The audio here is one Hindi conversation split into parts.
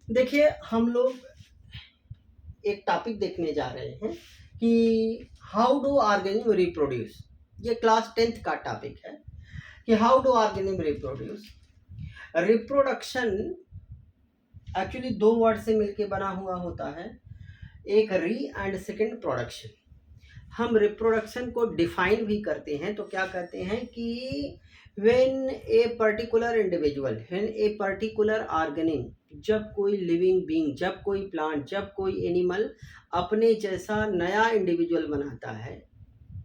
देखिए, हम लोग एक टॉपिक देखने जा रहे हैं कि हाउ डू ऑर्गेनिज्म रिप्रोड्यूस। ये क्लास 10th का टॉपिक है कि how do organism reproduce. Reproduction actually दो वर्ड से मिलके बना हुआ होता है, एक री एंड सेकेंड प्रोडक्शन। हम रिप्रोडक्शन को डिफाइन भी करते हैं तो क्या कहते हैं कि when a particular individual, when a particular organism, जब कोई लिविंग बीइंग, जब कोई प्लांट, जब कोई एनिमल अपने जैसा नया इंडिविजुअल बनाता है,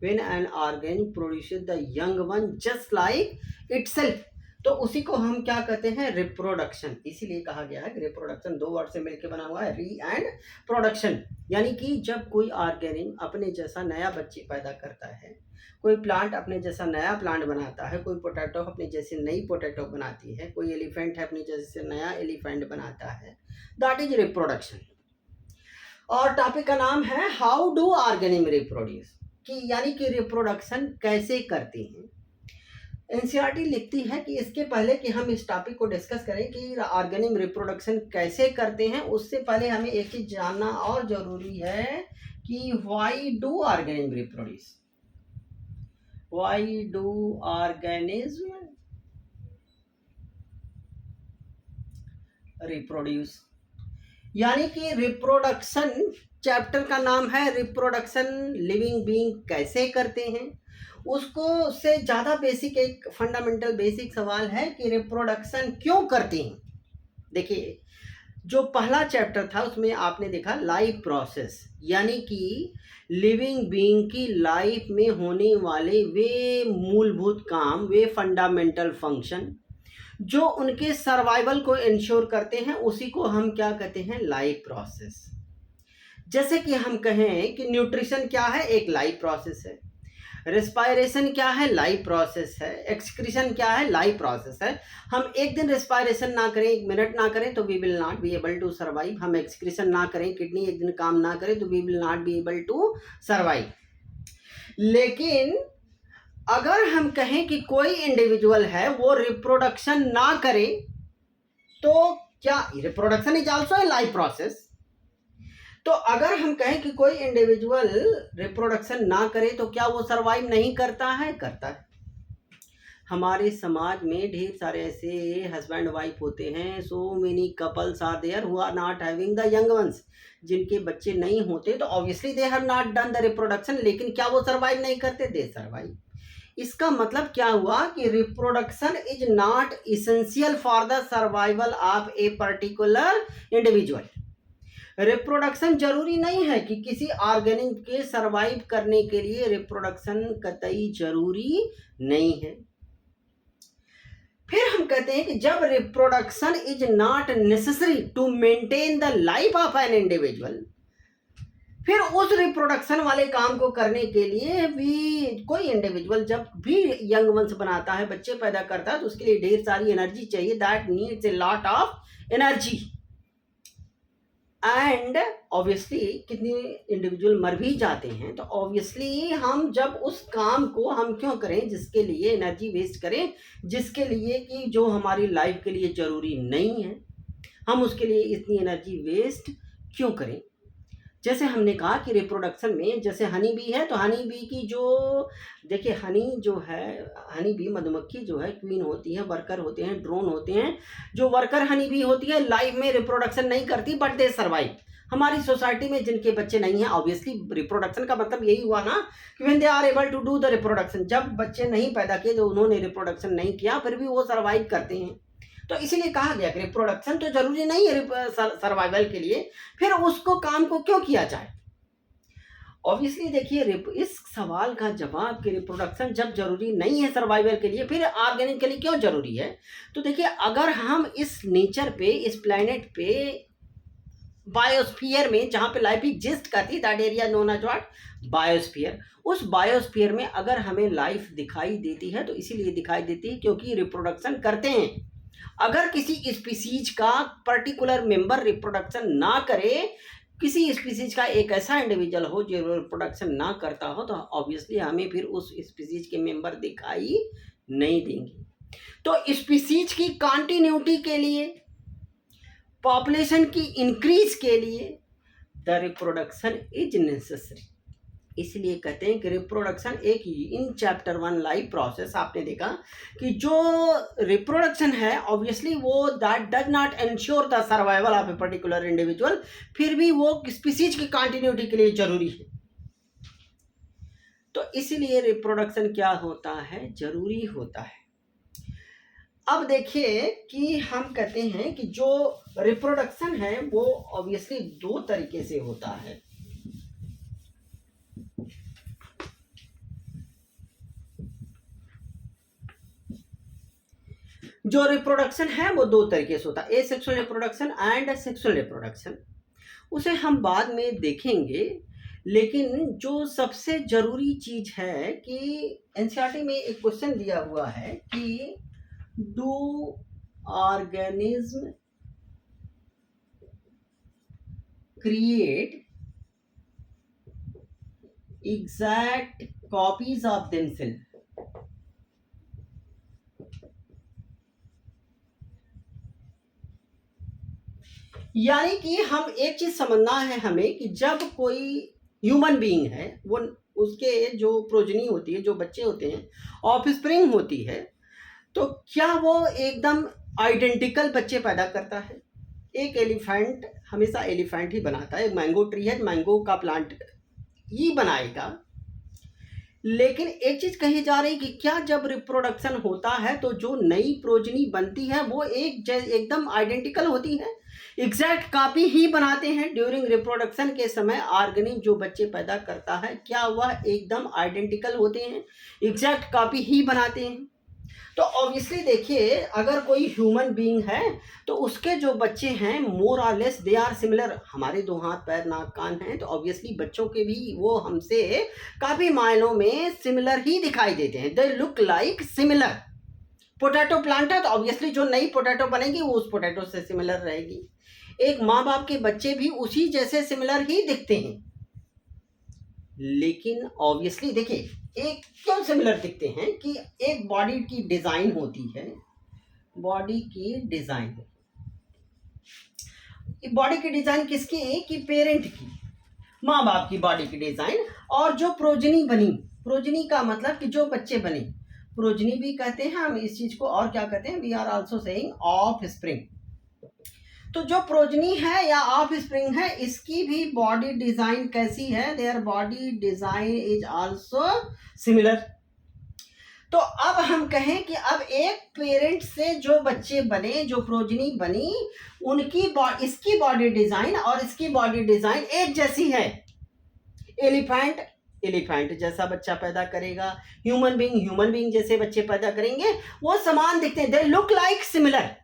when an organism produces the young one just like itself, तो उसी को हम क्या कहते हैं, रिप्रोडक्शन। इसीलिए कहा गया है कि रिप्रोडक्शन दो वर्ड से मिलकर बना हुआ है, री एंड प्रोडक्शन। यानी कि जब कोई ऑर्गेनिज्म अपने जैसा नया बच्चे पैदा करता है, कोई प्लांट अपने जैसा नया प्लांट बनाता है, कोई पोटैटो अपने जैसे नई पोटैटो बनाती है, कोई एलिफेंट है अपने जैसे नया एलिफेंट बनाता है, दैट इज रिप्रोडक्शन। और टॉपिक का नाम है हाउ डू ऑर्गेनिज्म रिप्रोड्यूस, कि यानी कि रिप्रोडक्शन कैसे करते हैं। एनसीईआरटी लिखती है कि इसके पहले कि हम इस टॉपिक को डिस्कस करें कि ऑर्गेनिज्म रिप्रोडक्शन कैसे करते हैं, उससे पहले हमें एक चीज जानना और जरूरी है कि why do organism reproduce, why do organism reproduce. यानी कि रिप्रोडक्शन चैप्टर का नाम है रिप्रोडक्शन, लिविंग बीइंग कैसे करते हैं। उसको से ज़्यादा बेसिक एक फंडामेंटल बेसिक सवाल है कि रिप्रोडक्शन क्यों करते हैं। देखिए, जो पहला चैप्टर था उसमें आपने देखा लाइफ प्रोसेस, यानी कि लिविंग बीइंग की लाइफ में होने वाले वे मूलभूत काम, वे फंडामेंटल फंक्शन जो उनके सर्वाइवल को इंश्योर करते हैं, उसी को हम क्या कहते हैं, लाइफ प्रोसेस। जैसे कि हम कहें कि न्यूट्रिशन क्या है, एक लाइफ प्रोसेस है। रेस्पायरेशन क्या है, लाइफ प्रोसेस है। एक्सक्रीशन क्या है, लाइफ प्रोसेस है। हम एक दिन रेस्पायरेशन ना करें, एक मिनट ना करें तो we will not be able to survive. हम एक्सक्रीशन ना करें, किडनी एक दिन काम ना करे तो we will not be able to survive. लेकिन अगर हम कहें कि कोई इंडिविजुअल है वो रिप्रोडक्शन ना करे, तो क्या reproduction is also a life process. तो अगर हम कहें कि कोई इंडिविजुअल रिप्रोडक्शन ना करे तो क्या वो सरवाइव नहीं करता है, करता है। हमारे समाज में ढेर सारे ऐसे हस्बैंड वाइफ होते हैं, so many couples are there who are not having the young ones, जिनके बच्चे नहीं होते तो obviously they have not done the reproduction, लेकिन क्या वो सरवाइव नहीं करते, दे सरवाइव। इसका मतलब क्या हुआ कि reproduction is not essential for the survival of a particular individual. Reproduction जरूरी नहीं है कि किसी ऑर्गेनिज्म के सरवाइव करने के लिए रिप्रोडक्शन कतई जरूरी नहीं है। फिर हम कहते हैं कि जब reproduction is not necessary to maintain the life of an individual, फिर उस रिप्रोडक्शन वाले काम को करने के लिए भी कोई इंडिविजुअल जब भी यंग वंस बनाता है, बच्चे पैदा करता है, तो उसके लिए ढेर सारी एनर्जी चाहिए, that needs a lot of energy. And obviously कितने इंडिविजुअल मर भी जाते हैं, तो ऑब्वियसली हम जब उस काम को हम क्यों करें जिसके लिए एनर्जी वेस्ट करें, जिसके लिए कि जो हमारी लाइफ के लिए ज़रूरी नहीं है, हम उसके लिए इतनी एनर्जी वेस्ट क्यों करें। जैसे हमने कहा कि रिप्रोडक्शन में जैसे हनी बी है, तो हनी बी की जो, देखिए हनी जो है, हनी बी मधुमक्खी जो है क्वीन होती है, वर्कर होते हैं, ड्रोन होते हैं। जो वर्कर हनी बी होती है लाइफ में रिप्रोडक्शन नहीं करती बट दे सर्वाइव। हमारी सोसाइटी में जिनके बच्चे नहीं हैं, ऑब्वियसली रिप्रोडक्शन का मतलब यही हुआ ना कि when they are able to do the reproduction, जब बच्चे नहीं पैदा किए, जो उन्होंने रिप्रोडक्शन नहीं किया, फिर भी वो सर्वाइव करते हैं। तो इसीलिए कहा गया कि रिप्रोडक्शन तो जरूरी नहीं है सर्वाइवल के लिए, फिर उसको काम को क्यों किया जाए। ऑब्वियसली देखिए, इस सवाल का जवाब कि रिप्रोडक्शन जब जरूरी नहीं है सर्वाइवल के लिए, फिर ऑर्गेनिक के लिए क्यों जरूरी है। तो देखिए, अगर हम इस नेचर पे, इस प्लेनेट पे, बायोस्फीयर में जहाँ पे लाइफ एग्जिस्ट करती, that area known as what, biosphere. उस बायोस्फीयर में अगर हमें लाइफ दिखाई देती है तो इसीलिए दिखाई देती है क्योंकि रिप्रोडक्शन करते हैं। अगर किसी स्पीसीज का पर्टिकुलर मेंबर रिप्रोडक्शन ना करे, किसी स्पीसीज का एक ऐसा इंडिविजुअल हो जो रिप्रोडक्शन ना करता हो, तो ऑब्वियसली हमें फिर उस स्पीसीज के मेंबर दिखाई नहीं देंगे। तो स्पीसीज की कंटिन्यूटी के लिए पॉपुलेशन की इंक्रीज के लिए द रिप्रोडक्शन इज नेसेसरी। इसलिए कहते हैं कि रिप्रोडक्शन एक इन चैप्टर 1 लाइफ प्रोसेस आपने देखा कि जो रिप्रोडक्शन है ऑब्वियसली वो that does not ensure the survival of a particular individual, फिर भी वो स्पीसीज की कंटिन्यूटी के लिए जरूरी है। तो इसीलिए रिप्रोडक्शन क्या होता है, जरूरी होता है। अब देखिए कि हम कहते हैं कि जो रिप्रोडक्शन है वो ऑब्वियसली दो तरीके से होता है। जो रिप्रोडक्शन है वो दो तरीके से होता है, asexual reproduction and sexual reproduction. उसे हम बाद में देखेंगे, लेकिन जो सबसे जरूरी चीज है कि एनसीईआरटी में एक क्वेश्चन दिया हुआ है कि do organism create exact copies of themselves. यानी कि हम एक चीज समझना है हमें कि जब कोई ह्यूमन बीइंग है वो उसके जो प्रोजनी होती है, जो बच्चे होते हैं, ऑफस्प्रिंग होती है, तो क्या वो एकदम आइडेंटिकल बच्चे पैदा करता है? एक एलिफेंट हमेशा एलिफेंट ही बनाता है, मैंगो ट्री है, मैंगो का प्लांट ही बनाएगा। लेकिन एक चीज कही जा रही कि क्या जब रिप्रोडक्शन होता है तो जो नई प्रोजनी बनती है वो एकदम आइडेंटिकल होती है, एग्जैक्ट कॉपी ही बनाते हैं? ड्यूरिंग रिप्रोडक्शन के समय ऑर्गेनिज्म जो बच्चे पैदा करता है क्या वह एकदम आइडेंटिकल होते हैं, एग्जैक्ट कॉपी ही बनाते हैं? तो ऑब्वियसली देखिए अगर कोई ह्यूमन बीइंग है तो उसके जो बच्चे हैं मोर और लेस दे आर सिमिलर। हमारे दो हाथ पैर नाक कान हैं तो ऑब्वियसली बच्चों के भी वो हमसे काफी मायनों में सिमिलर ही दिखाई देते हैं, they look like similar. Potato plant है तो ऑब्वियसली जो नई पोटैटो बनेगी वो उस पोटैटो से सिमिलर रहेगी। एक माँ बाप के बच्चे भी उसी जैसे सिमिलर ही दिखते हैं, लेकिन ऑब्वियसली देखिए एक क्यों सिमिलर दिखते हैं कि एक बॉडी की डिजाइन होती है, बॉडी की डिजाइन, बॉडी की डिजाइन किसकी है कि पेरेंट की, माँ बाप की बॉडी की डिजाइन, और जो प्रोजनी बनी, प्रोजनी का मतलब कि जो बच्चे बने, प्रोजनी भी कहते हैं हम इस चीज को, और क्या कहते हैं, we are also saying offspring. तो जो प्रोजनी है या ऑफ स्प्रिंग है इसकी भी बॉडी डिजाइन कैसी है, their body design is also similar. तो अब हम कहें कि अब एक पेरेंट से जो बच्चे बने, जो प्रोजनी बनी, उनकी इसकी बॉडी डिजाइन और इसकी बॉडी डिजाइन एक जैसी है। एलिफेंट एलिफेंट जैसा बच्चा पैदा करेगा, ह्यूमन बीइंग जैसे बच्चे पैदा करेंगे, वो समान दिखते हैं, दे लुक लाइक सिमिलर।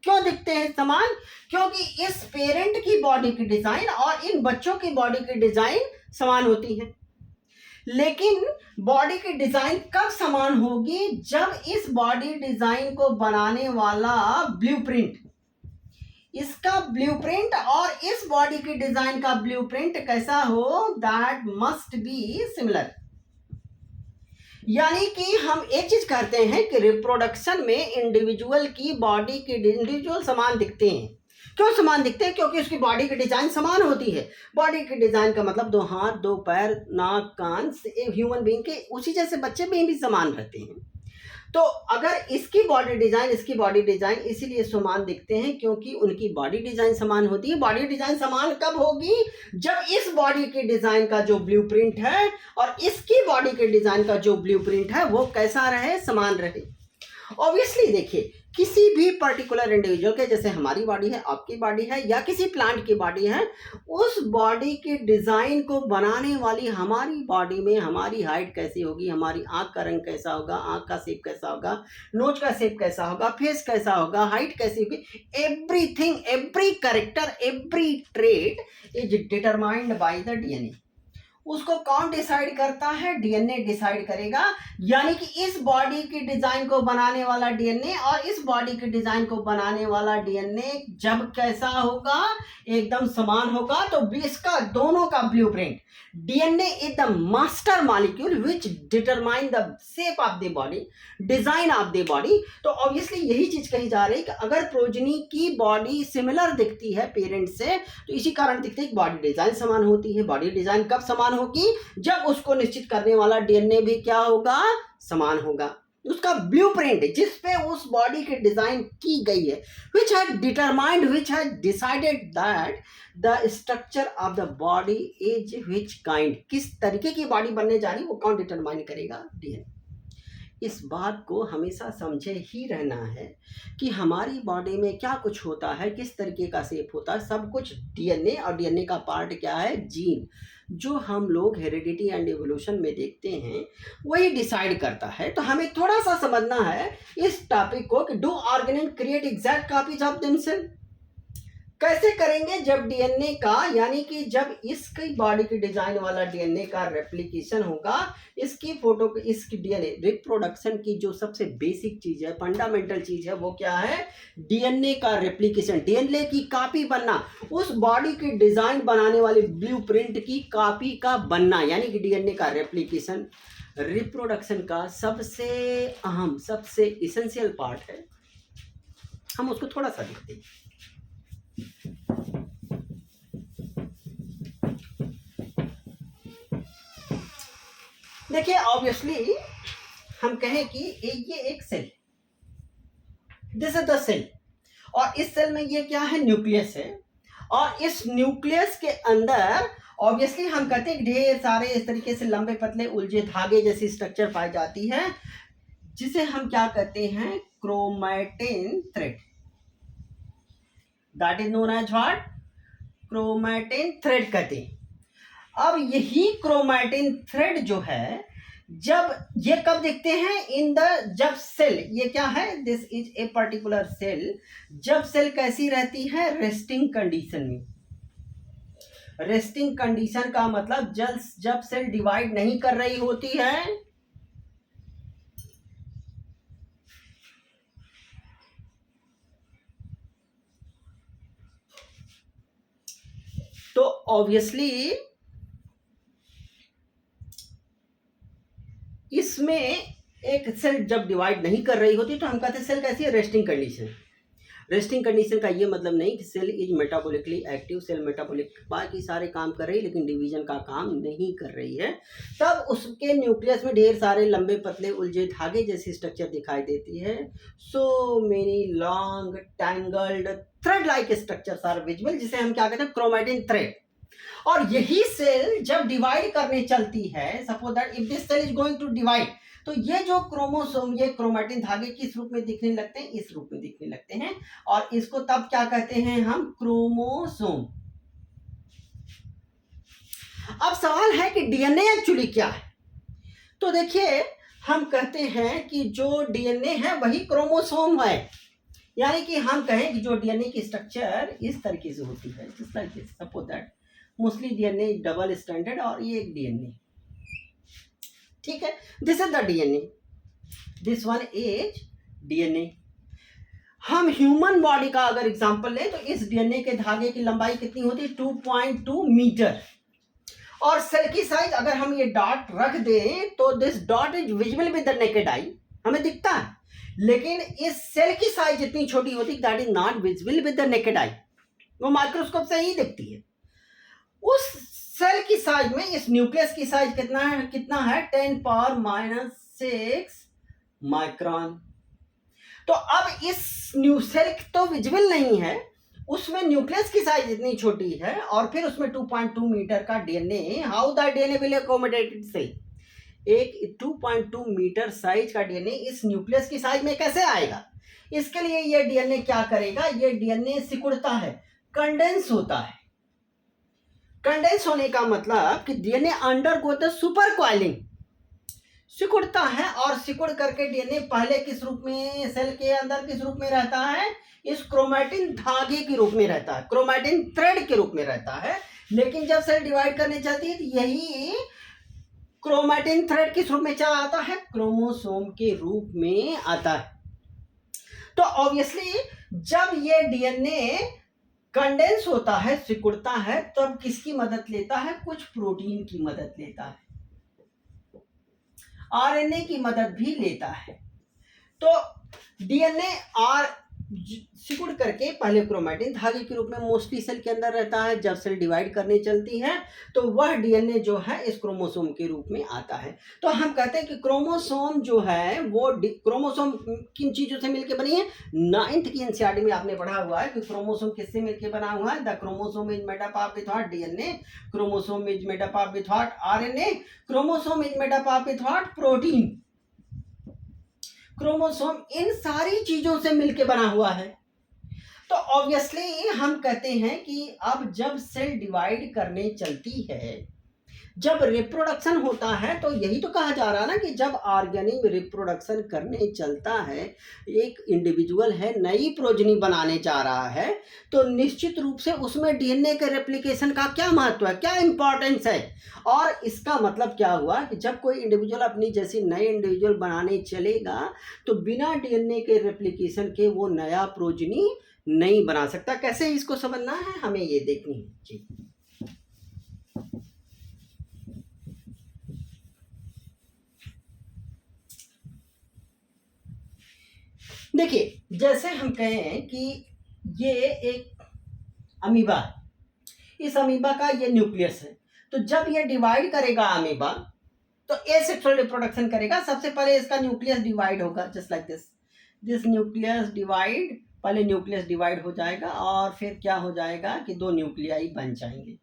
क्यों दिखते हैं समान? क्योंकि इस पेरेंट की बॉडी की डिजाइन और इन बच्चों की बॉडी की डिजाइन समान होती है। लेकिन बॉडी की डिजाइन कब समान होगी? जब इस बॉडी डिजाइन को बनाने वाला ब्लूप्रिंट, इसका ब्लूप्रिंट और इस बॉडी की डिजाइन का ब्लूप्रिंट कैसा हो, दैट मस्ट बी सिमिलर। यानी कि हम एक चीज करते हैं कि रिप्रोडक्शन में इंडिविजुअल की बॉडी के इंडिविजुअल समान दिखते हैं। क्यों समान दिखते हैं? क्योंकि उसकी बॉडी की डिजाइन समान होती है। बॉडी की डिजाइन का मतलब दो हाथ, दो पैर, नाक, कान, ह्यूमन बीइंग के उसी जैसे बच्चे में भी समान रहते हैं। तो अगर इसकी बॉडी डिजाइन, इसकी बॉडी डिजाइन इसीलिए समान दिखते हैं क्योंकि उनकी बॉडी डिजाइन समान होती है। बॉडी डिजाइन समान कब होगी? जब इस बॉडी की डिजाइन का जो ब्लूप्रिंट है और इसकी बॉडी के डिजाइन का जो ब्लूप्रिंट है वो कैसा रहे, समान रहे। ऑब्वियसली देखिए किसी भी पर्टिकुलर इंडिविजुअल के, जैसे हमारी बॉडी है, आपकी बॉडी है, या किसी प्लांट की बॉडी है, उस बॉडी की डिजाइन को बनाने वाली हमारी बॉडी में हमारी हाइट कैसी होगी, हमारी आंख का रंग कैसा होगा, आंख का शेप कैसा होगा, नोज का शेप कैसा होगा, फेस कैसा होगा, हाइट कैसी होगी, everything, every character, every trait is determined by the DNA. उसको कौन डिसाइड करता है? डीएनए डिसाइड करेगा। यानी कि इस बॉडी की डिजाइन को बनाने वाला डीएनए और इस बॉडी की डिजाइन को बनाने वाला डीएनए जब कैसा होगा? एकदम समान होगा। तो इसका दोनों का blueprint, DNA is the master molecule which determine the shape of the body, design of the body. तो ऑब्वियसली यही चीज कही जा रही है कि अगर प्रोजनी की बॉडी सिमिलर दिखती है पेरेंट से, तो इसी कारण दिखती है कि बॉडी डिजाइन समान होती है। बॉडी डिजाइन कब समान होगी? जब उसको निश्चित करने वाला डीएनए भी क्या होगा? समान होगा। उसका ब्लूप्रिंट जिस पे उस बॉडी की डिजाइन की गई है, which had determined, which had decided that the structure of the body is which kind, किस तरीके की बॉडी बनने जा रही है वो कौन डिटरमाइन करेगा? डीएनए। इस बात को हमेशा समझे ही रहना है कि हमारी बॉडी में क्या कुछ होता है, किस तरीके का शेप होता है, सब कुछ डीएनए, और डीएनए का पार्ट क्या है? जीन, जो हम लोग हेरिडिटी एंड एवोल्यूशन में देखते हैं वही डिसाइड करता है। तो हमें थोड़ा सा समझना है इस टॉपिक को कि do organism create exact copies of themselves? कैसे करेंगे? जब डीएनए का, यानी कि जब इसकी बॉडी की डिजाइन वाला डीएनए का रेप्लिकेशन होगा, इसकी फोटो, इसकी डीएनए रिप्रोडक्शन की जो सबसे बेसिक चीज है, फंडामेंटल चीज है, वो क्या है? डीएनए का रेप्लिकेशन, डीएनए की कॉपी बनना, उस बॉडी की डिजाइन बनाने वाली ब्लूप्रिंट की कॉपी का बनना, यानी कि डीएनए का रेप्लिकेशन रिप्रोडक्शन का सबसे अहम, सबसे इसेंशियल पार्ट है। हम उसको थोड़ा सा देखते हैं। देखिए, ऑब्वियसली हम कहें कि ये एक cell, this is the cell, और इस सेल में ये क्या है? न्यूक्लियस है। और इस न्यूक्लियस के अंदर ऑब्वियसली हम कहते हैं ढेर सारे इस तरीके से लंबे पतले उलझे धागे जैसी स्ट्रक्चर पाई जाती है, जिसे हम क्या कहते हैं? Chromatin thread. That is known as what? Chromatin thread कहते हैं। अब यही क्रोमैटिन थ्रेड जो है, जब ये कब दिखते हैं? इन द, जब सेल, ये क्या है? This is a particular cell, जब सेल कैसी रहती है? रेस्टिंग कंडीशन में। रेस्टिंग कंडीशन का मतलब जब सेल डिवाइड नहीं कर रही होती है, तो ऑब्वियसली इसमें एक सेल जब डिवाइड नहीं कर रही होती तो हम कहते हैं सेल कैसी है? Resting condition. रेस्टिंग कंडीशन का ये मतलब नहीं कि cell is metabolically active, cell metabolic बाकी सारे काम कर रही है लेकिन डिवीजन का काम नहीं कर रही है। तब उसके न्यूक्लियस में ढेर सारे लंबे पतले उलझे धागे जैसी स्ट्रक्चर दिखाई देती है। So many long tangled thread like structures are visible, जिसे हम क्या कहते हैं? Chromatin thread. और यही सेल जब डिवाइड करने चलती है, suppose that if this cell is going to divide, तो ये जो क्रोमोसोम, ये क्रोमैटिन धागे किस रूप में दिखने लगते हैं? इस रूप में दिखने लगते हैं। और इसको तब क्या कहते हैं हम? क्रोमोसोम। अब सवाल है कि डीएनए एक्चुअली क्या है? तो देखिए, हम कहते हैं कि जो डीएनए है वही क्रोमोसोम है। यानी कि हम कहें कि जो डीएनए की स्ट्रक्चर इस तरीके से होती है, just like this, suppose that mostly DNA double standard, और ये एक डीएनए, ठीक है? This is the DNA, this one is DNA. हम ह्यूमन बॉडी का अगर एग्जांपल लें तो इस डीएनए के धागे की लंबाई कितनी होती है? 2.2 मीटर। और सेल की साइज, अगर हम ये डॉट रख दें तो this dot is visible with the naked eye, हमें दिखता है, लेकिन इस सेल की साइज इतनी छोटी होती है that is not visible with the naked eye, वो माइक्रोस्कोप से ही दिखती है। उस सेल की साइज में इस न्यूक्लियस की साइज कितना है? 10⁻⁶ माइक्रोन। तो अब इस न्यू सेल तो विजिबल नहीं है, उसमें न्यूक्लियस की साइज इतनी छोटी है, और फिर उसमें 2.2 मीटर का DNA. How the DNA will accommodated cell? एक 2.2 मीटर साइज का डीएनए इस न्यूक्लियस की साइज में कैसे आएगा? इसके लिए ये डीएनए क्या करेगा? ये डीएनए सिकुड़ता है, कंडेंस होता है। कंडेंस होने का मतलब कि DNA undergo the super coiling, सिकुड़ता है, और सिकुड़ करके डीएनए पहले किस रूप में, सेल के अंदर किस रूप में रहता है? इस क्रोमैटिन धागे के रूप में रहता है, क्रोमैटिन थ्रेड के रूप में रहता है। लेकिन जब सेल डिवाइड करने चलती है तो यही क्रोमैटिन थ्रेड किस रूप में चला आता है, क्रोमोसोम के रूप में आता है। तो ऑब्वियसली जब ये डीएनए कंडेंस होता है, सिकुड़ता है, तब किसकी मदद लेता है, कुछ प्रोटीन की मदद लेता है, आरएनए की मदद भी लेता है। तो डीएनए सिकुड़ करके पहले क्रोमैटिन धागे के रूप में मोस्टली सेल के अंदर रहता है। जब सेल डिवाइड करने चलती है तो वह डीएनए जो है इस क्रोमोसोम के रूप में आता है। तो हम कहते हैं कि क्रोमोसोम जो है वो क्रोमोसोम किन चीजों से मिलकर बनी है। 9th की एनसीईआरटी में आपने पढ़ा हुआ है कि क्रोमोसोम किससे मिलकर बना हुआ है। The chromosome is made up with what, DNA. Chromosome is made up with what, RNA. Chromosome is made up with what, protein. Chromosome इन सारी चीजों से मिलकर बना हुआ है। तो ऑब्वियसली हम कहते हैं कि अब जब सेल डिवाइड करने चलती है, जब रिप्रोडक्शन होता है, तो यही तो कहा जा रहा है ना कि जब ऑर्गेनिज्म रिप्रोडक्शन करने चलता है, एक इंडिविजुअल है नई प्रोजनी बनाने जा रहा है, तो निश्चित रूप से उसमें डीएनए के रेप्लिकेशन का क्या महत्व है, क्या इंपॉर्टेंस है। और इसका मतलब क्या हुआ कि जब कोई इंडिविजुअल अपनी जैसी नए इंडिविजुअल बनाने चलेगा तो बिना डीएनए के रेप्लिकेशन के वो नया प्रोजनी नहीं बना सकता। कैसे इसको समझना है, हमें ये देखनी है जी। देखिए, जैसे हम कहें कि ये एक अमीबा है, इस अमीबा का ये न्यूक्लियस है। तो जब ये डिवाइड करेगा अमीबा, तो एसेक्सुअल रिप्रोडक्शन करेगा। सबसे पहले इसका न्यूक्लियस डिवाइड होगा, just like this nucleus divide. पहले न्यूक्लियस डिवाइड हो जाएगा और फिर क्या हो जाएगा कि 2 न्यूक्लियाई बन जाएंगे।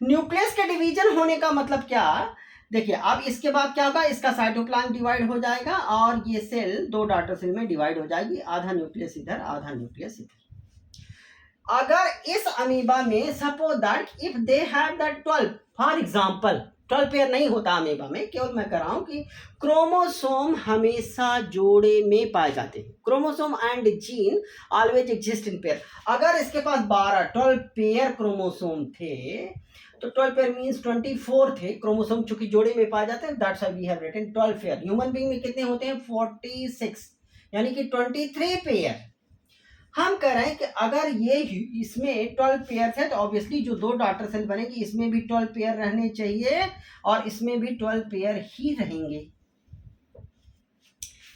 न्यूक्लियस के डिवीजन होने का मतलब क्या, देखिए अब इसके बाद क्या होगा, इसका साइटोप्लाज्म डिवाइड हो जाएगा और ये सेल 2 डॉटर सेल में डिवाइड हो जाएगी। आधा न्यूक्लियस इधर, आधा न्यूक्लियस इधर। अगर इस अमीबा में suppose that if they have the 12, for example 12 pair नहीं होता अमीबा में, केवल मैं कह रहा हूं कि क्रोमोसोम हमेशा जोड़े में पाए जाते हैं। Chromosome and gene always exist in pair. अगर इसके पास 12 पेयर क्रोमोसोम थे तो 12 पेयर मींस 24 थे क्रोमोसोम, चूंकि जोड़े में पाए जाते हैं, that's why we have written 12 pair. Human being में कितने होते हैं, 46, यानी कि 23 पेयर। हम कह रहे हैं कि अगर ये इसमें 12 पेयर है तो ऑब्वियसली जो 2 डॉटर सेल बनेगी इसमें भी 12 पेयर रहने चाहिए और इसमें भी 12 पेयर ही रहेंगे।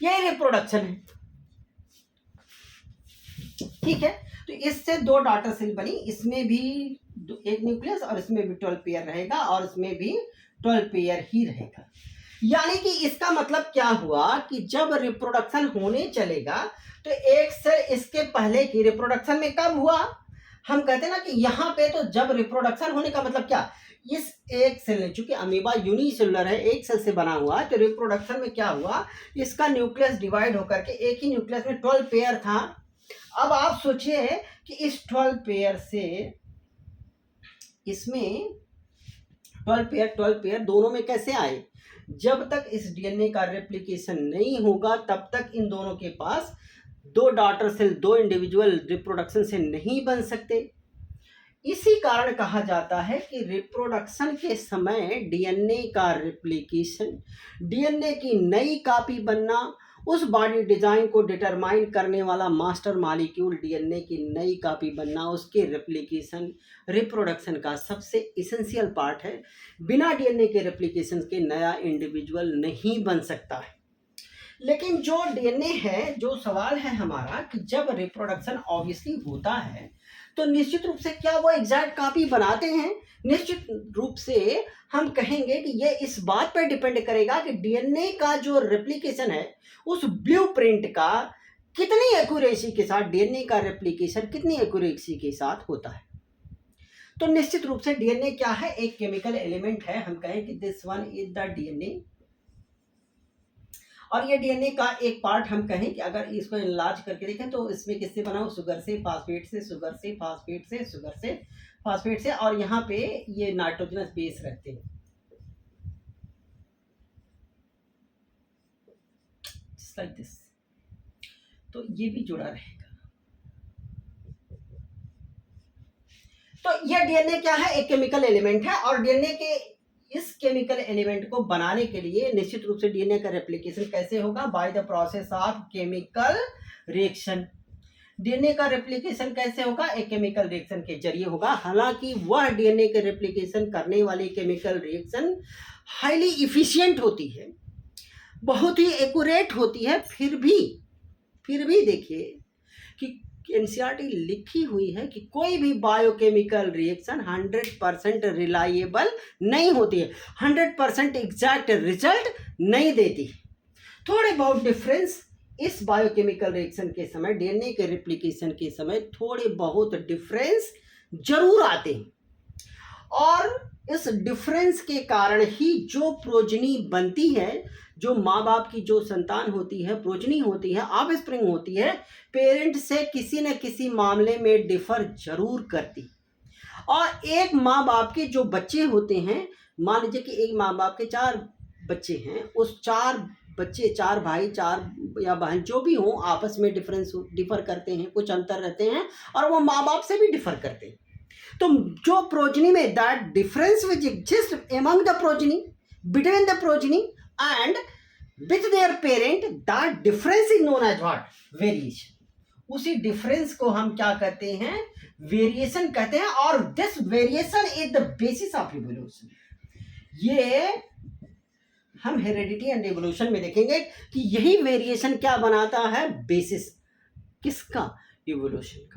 ये रिप्रोडक्शन है, ठीक है। तो इससे 2 डॉटर सेल बनी, इसमें भी एक न्यूक्लियस और इसमें भी 12 पेयर रहेगा और इसमें भी 12 पेयर ही रहेगा। यानी कि इसका मतलब क्या हुआ कि जब रिप्रोडक्शन होने चलेगा तो एक सेल इसके पहले की रिप्रोडक्शन में कब हुआ, हम कहते हैं ना कि यहाँ पे, तो जब रिप्रोडक्शन होने का मतलब क्या, इस एक सेल ने, चूंकि अमीबा यूनिसेलुलर है, एक सेल से बना हुआ है, तो रिप्रोडक्शन में क्या हुआ, इसका न्यूक्लियस डिवाइड होकर के एक ही न्यूक्लियस में 12 पेयर था। अब आप सोचिए कि इस 12 पेयर से इसमें 12 पेयर दोनों में कैसे आए। जब तक इस डीएनए का रेप्लिकेशन नहीं होगा तब तक इन दोनों के पास 2 डॉटर सेल, 2 इंडिविजुअल रिप्रोडक्शन से नहीं बन सकते। इसी कारण कहा जाता है कि रिप्रोडक्शन के समय डीएनए का रेप्लिकेशन, डीएनए की नई कॉपी बनना, उस बॉडी डिजाइन को डिटरमाइन करने वाला मास्टर मॉलिक्यूल डीएनए की नई कॉपी बनना, उसके रेप्लिकेशन रिप्रोडक्शन का सबसे इसेंशियल पार्ट है। बिना डीएनए के रेप्लिकेशन के नया इंडिविजुअल नहीं बन सकता है। लेकिन जो डीएनए है, जो सवाल है हमारा कि जब रिप्रोडक्शन ऑब्वियसली होता है तो निश्चित रूप से क्या वो एग्जैक्ट कॉपी बनाते हैं। निश्चित रूप से हम कहेंगे कि ये इस बात पर डिपेंड करेगा कि डीएनए का जो रेप्लिकेशन है उस ब्लूप्रिंट का कितनी एक्यूरेसी के साथ, डीएनए का रेप्लिकेशन कितनी एक्यूरेसी के साथ होता है। तो निश्चित रूप से डीएनए क्या है, एक केमिकल एलिमेंट है। हम कहें कि this one is the DNA, और ये डीएनए का एक पार्ट हम कहें कि अगर इसको इनलार्ज करके देखें तो इसमें किससे बना हो, शुगर से, फास्फेट से, शुगर से, फास्फेट से, शुगर से, फास्फेट से, और यहाँ पे ये नाइट्रोजनस बेस रहते हैं, जस्ट लाइक दिस। तो ये भी जुड़ा रहेगा। तो यह डीएनए क्या है, एक केमिकल एलिमेंट है, और डीएनए के इस केमिकल एलिमेंट को बनाने के लिए निश्चित रूप से डीएनए का रेप्लिकेशन कैसे होगा, by the process of chemical reaction. DNA का रेप्लिकेशन कैसे होगा, एक केमिकल रिएक्शन के जरिए होगा। हालांकि वह डीएनए के रेप्लिकेशन करने वाली केमिकल रिएक्शन हाईली इफिशिएंट होती है, बहुत ही एक्यूरेट होती है, फिर भी देखिए कि एनसीईआरटी लिखी हुई है कि कोई भी बायोकेमिकल रिएक्शन 100% रिलायबल नहीं होती है, 100% एग्जैक्ट रिजल्ट नहीं देती। थोड़े बहुत डिफरेंस इस बायोकेमिकल रिएक्शन के समय, डीएनए के रेप्लिकेशन के समय थोड़े बहुत डिफरेंस जरूर आते हैं, और इस डिफरेंस के कारण ही जो प्रोजनी बनती है, जो माँ बाप की जो संतान होती है, प्रोजनी होती है, ऑफस्प्रिंग होती है, पेरेंट से किसी न किसी मामले में डिफर जरूर करती। और एक माँ बाप के जो बच्चे होते हैं, मान लीजिए कि एक माँ बाप के 4 बच्चे हैं, उस 4 बच्चे, 4 भाई, 4 या बहन जो भी हों, आपस में डिफर करते हैं, कुछ अंतर रहते हैं, और वो माँ बाप से भी डिफर करते हैं। तो जो प्रोजनी में that difference which exist among the progeny, between the progeny and with their parent, that difference is known as what, variation. उसी डिफरेंस को हम क्या कहते हैं, वेरिएशन कहते हैं, और this variation is the basis of evolution. ये हम हेरेडिटी एंड इवोल्यूशन में देखेंगे कि यही वेरिएशन क्या बनाता है, बेसिस किसका, इवोल्यूशन का।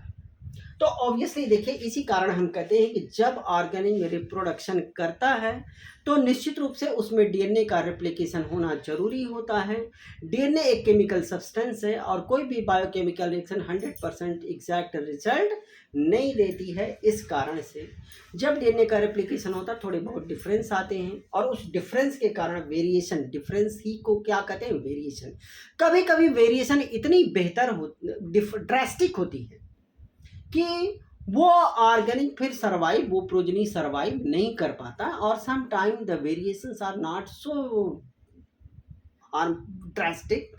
तो ऑब्वियसली देखिए, इसी कारण हम कहते हैं कि जब ऑर्गेनिज्म रिप्रोडक्शन करता है तो निश्चित रूप से उसमें डीएनए का रेप्लिकेशन होना जरूरी होता है। डीएनए एक केमिकल सब्सटेंस है, और कोई भी बायोकेमिकल रिएक्शन 100% एग्जैक्ट रिजल्ट नहीं देती है। इस कारण से जब डीएनए का रेप्लिकेशन होता है थोड़े बहुत डिफरेंस आते हैं, और उस डिफरेंस के कारण वेरिएशन, डिफरेंस ही को क्या कहते हैं, वेरिएशन। कभी कभी वेरिएशन इतनी बेहतर ड्रास्टिक होती है कि वो ऑर्गेनिक फिर सर्वाइव, वो प्रोजनी सर्वाइव नहीं कर पाता, और some time the variations are not so drastic,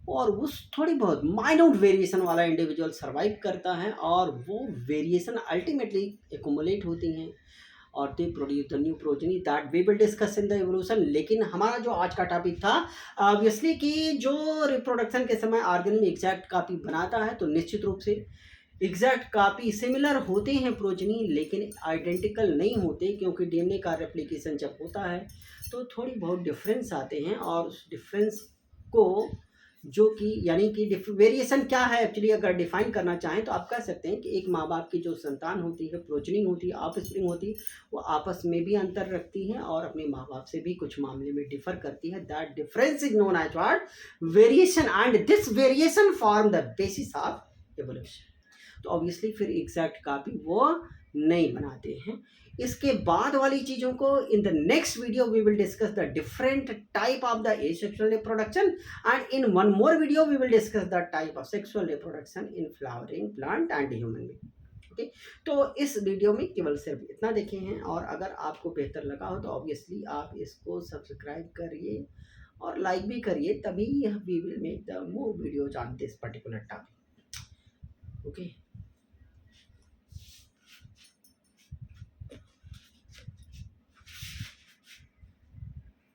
और उस थोड़ी बहुत माइन्यूट वेरिएशन वाला इंडिविजुअल सर्वाइव करता है, और वो वेरिएशन अल्टीमेटली एक्युमुलेट होती हैं, और they produce the new progeny that we will discuss in the evolution. लेकिन हमारा जो आज का टॉपिक था ऑब्वियसली कि जो रिप्रोडक्शन के समय ऑर्गेनिज्म एग्जैक्ट कॉपी बनाता है, तो निश्चित रूप से एग्जैक्ट कॉपी सिमिलर होते हैं प्रोजनी, लेकिन आइडेंटिकल नहीं होते, क्योंकि डीएनए का रेप्लिकेशन जब होता है तो थोड़ी बहुत डिफरेंस आते हैं, और उस डिफरेंस को जो कि यानी कि वेरिएशन क्या है एक्चुअली, अगर डिफाइन करना चाहें तो आप कह सकते हैं कि एक माँ बाप की जो संतान होती है, प्रोजनी होती है, ऑफस्प्रिंग होती है, वो आपस में भी अंतर रखती है और अपने माँ बाप से भी कुछ मामले में डिफर करती है। That difference is known as what, variation, and this variation form the basis of evolution. तो ऑब्वियसली फिर एग्जैक्ट कॉपी वो नहीं बनाते हैं। इसके बाद वाली चीज़ों को in the next video we will discuss the different type of the asexual reproduction, and in one more video we will discuss the type of sexual reproduction in flowering plant and human being. Okay, तो इस वीडियो में केवल सिर्फ इतना देखे हैं, और अगर आपको बेहतर लगा हो तो ऑब्वियसली आप इसको सब्सक्राइब करिए और लाइक भी करिए, तभी we will make the more videos on this particular topic. Okay.